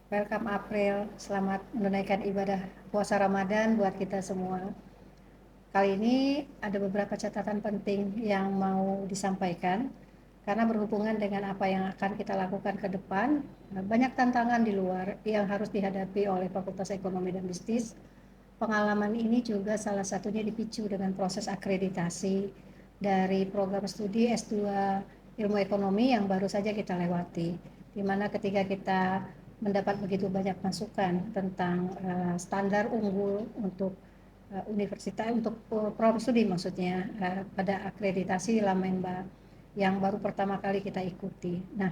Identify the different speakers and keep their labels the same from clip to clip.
Speaker 1: Welcome April, selamat menunaikan ibadah puasa Ramadan buat kita semua. Kali ini ada beberapa catatan penting yang mau disampaikan karena berhubungan dengan apa yang akan kita lakukan ke depan. Banyak tantangan di luar yang harus dihadapi oleh Fakultas Ekonomi dan Bisnis. Pengalaman ini juga salah satunya dipicu dengan proses akreditasi dari program studi S2 Ilmu Ekonomi yang baru saja kita lewati, di mana ketika kita mendapat begitu banyak masukan tentang standar unggul untuk universitas, untuk program studi maksudnya, pada akreditasi Lamemba yang baru pertama kali kita ikuti. Nah,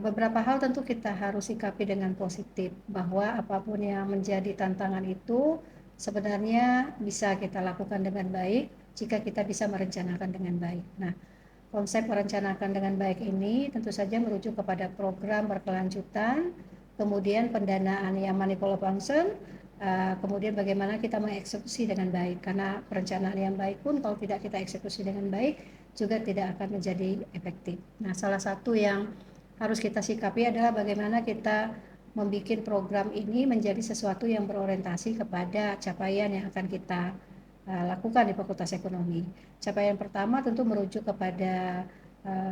Speaker 1: beberapa hal tentu kita harus sikapi dengan positif, bahwa apapun yang menjadi tantangan itu sebenarnya bisa kita lakukan dengan baik jika kita bisa merencanakan dengan baik. Nah, konsep merencanakan dengan baik ini tentu saja merujuk kepada program berkelanjutan, kemudian pendanaan yang manifold function, kemudian bagaimana kita mengeksekusi dengan baik, karena perencanaan yang baik pun kalau tidak kita eksekusi dengan baik juga tidak akan menjadi efektif. Nah, salah satu yang harus kita sikapi adalah bagaimana kita membuat program ini menjadi sesuatu yang berorientasi kepada capaian yang akan kita lakukan di Fakultas Ekonomi. Capaian pertama tentu merujuk kepada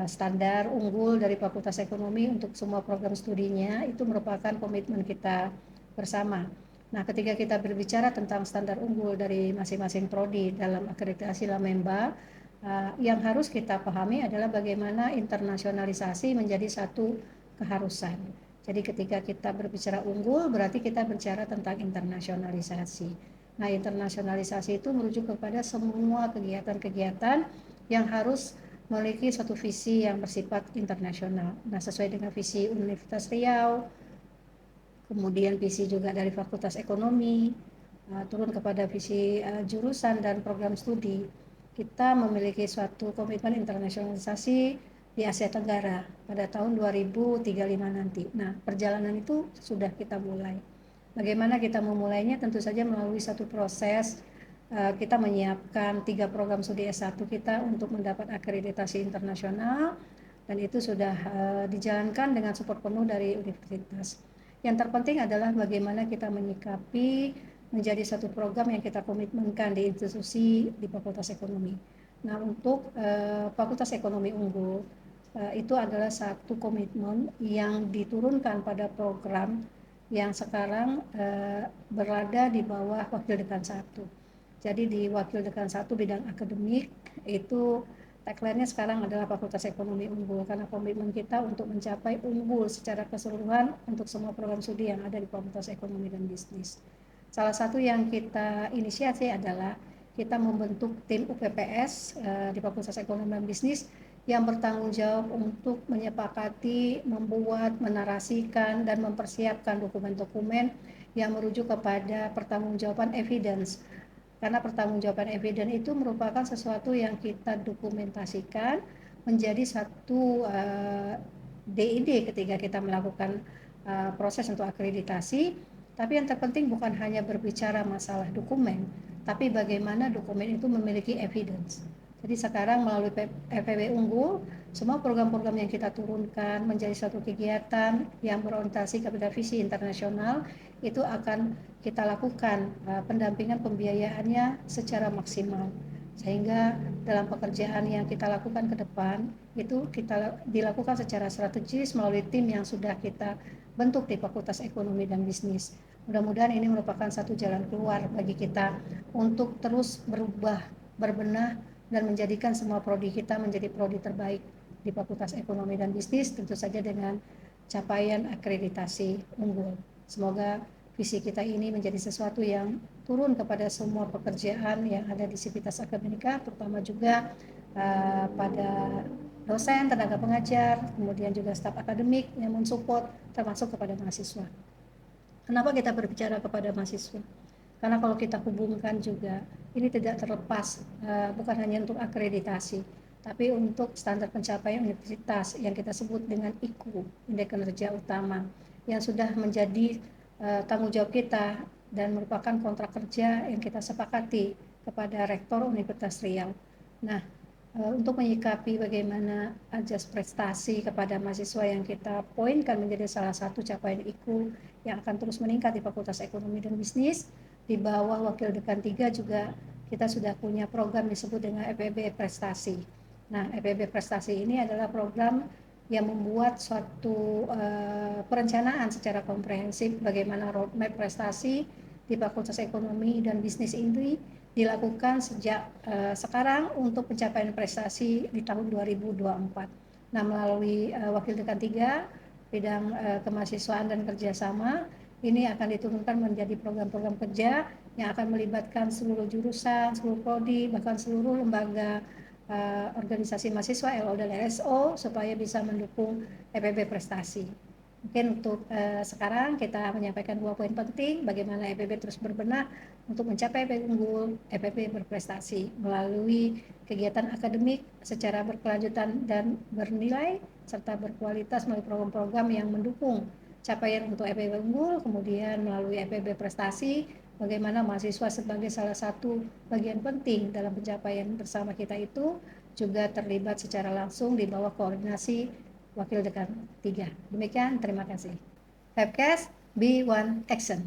Speaker 1: standar unggul dari Fakultas Ekonomi untuk semua program studinya, itu merupakan komitmen kita bersama. Nah, ketika kita berbicara tentang standar unggul dari masing-masing prodi dalam akreditasi Lamemba, yang harus kita pahami adalah bagaimana internasionalisasi menjadi satu keharusan. Jadi ketika kita berbicara unggul, berarti kita bicara tentang internasionalisasi. Nah, internasionalisasi itu merujuk kepada semua kegiatan-kegiatan yang harus memiliki suatu visi yang bersifat internasional. Nah, sesuai dengan visi Universitas Riau, kemudian visi juga dari Fakultas Ekonomi, turun kepada visi jurusan dan program studi, kita memiliki suatu komitmen internasionalisasi di Asia Tenggara pada tahun 2035 nanti. Nah, perjalanan itu sudah kita mulai. Bagaimana kita memulainya? Tentu saja melalui satu proses. Kita menyiapkan 3 program studi S1 kita untuk mendapat akreditasi internasional, dan itu sudah dijalankan dengan support penuh dari universitas. Yang terpenting adalah bagaimana kita menyikapi menjadi satu program yang kita komitmenkan di institusi di Fakultas Ekonomi. Nah, untuk Fakultas Ekonomi Unggul, itu adalah satu komitmen yang diturunkan pada program yang sekarang berada di bawah Wakil Dekan 1. Jadi di Wakil Dekan 1 bidang akademik itu tagline-nya sekarang adalah Fakultas Ekonomi Unggul, karena komitmen kita untuk mencapai unggul secara keseluruhan untuk semua program studi yang ada di Fakultas Ekonomi dan Bisnis. Salah satu yang kita inisiasi adalah kita membentuk tim UPPS di Fakultas Ekonomi dan Bisnis yang bertanggung jawab untuk menyepakati, membuat, menarasikan, dan mempersiapkan dokumen-dokumen yang merujuk kepada pertanggungjawaban evidence, karena pertanggungjawaban evidence itu merupakan sesuatu yang kita dokumentasikan menjadi satu DID ketika kita melakukan proses untuk akreditasi. Tapi yang terpenting bukan hanya berbicara masalah dokumen, tapi bagaimana dokumen itu memiliki evidence. Jadi sekarang melalui FEW Unggul, semua program-program yang kita turunkan menjadi suatu kegiatan yang berorientasi kepada visi internasional, itu akan kita lakukan pendampingan pembiayaannya secara maksimal, sehingga dalam pekerjaan yang kita lakukan ke depan itu kita dilakukan secara strategis melalui tim yang sudah kita bentuk di Fakultas Ekonomi dan Bisnis. Mudah-mudahan ini merupakan satu jalan keluar bagi kita untuk terus berubah, berbenah, dan menjadikan semua prodi kita menjadi prodi terbaik di Fakultas Ekonomi dan Bisnis, tentu saja dengan capaian akreditasi unggul. Semoga visi kita ini menjadi sesuatu yang turun kepada semua pekerjaan yang ada di Sivitas Akademika, terutama juga pada dosen, tenaga pengajar, kemudian juga staf akademik yang mensupport, termasuk kepada mahasiswa. Kenapa kita berbicara kepada mahasiswa? Karena kalau kita hubungkan juga, ini tidak terlepas, bukan hanya untuk akreditasi, tapi untuk standar pencapaian universitas yang kita sebut dengan IKU, Indeks Kinerja Utama, yang sudah menjadi tanggung jawab kita dan merupakan kontrak kerja yang kita sepakati kepada Rektor Universitas Riau. Nah, untuk menyikapi bagaimana ajas prestasi kepada mahasiswa yang kita poinkan menjadi salah satu capaian IKU yang akan terus meningkat di Fakultas Ekonomi dan Bisnis. Di bawah Wakil Dekan 3 juga kita sudah punya program disebut dengan FEB Prestasi. Nah, FEB Prestasi ini adalah program yang membuat suatu perencanaan secara komprehensif bagaimana roadmap prestasi di Fakultas Ekonomi dan Bisnis ini dilakukan sejak sekarang untuk pencapaian prestasi di tahun 2024. Nah, melalui Wakil Dekan 3 bidang kemahasiswaan dan kerjasama ini akan diturunkan menjadi program-program kerja yang akan melibatkan seluruh jurusan, seluruh prodi, bahkan seluruh lembaga organisasi mahasiswa LO dan LSO supaya bisa mendukung FEB prestasi. Mungkin untuk sekarang kita menyampaikan 2 poin penting bagaimana FEB terus berbenah untuk mencapai FEB unggul, FEB berprestasi melalui kegiatan akademik secara berkelanjutan dan bernilai serta berkualitas melalui program-program yang mendukung capaian untuk FEB unggul, kemudian melalui FEB prestasi bagaimana mahasiswa sebagai salah satu bagian penting dalam pencapaian bersama kita itu juga terlibat secara langsung di bawah koordinasi Wakil Dekan 3. Demikian, terima kasih. Webcast B1 Action.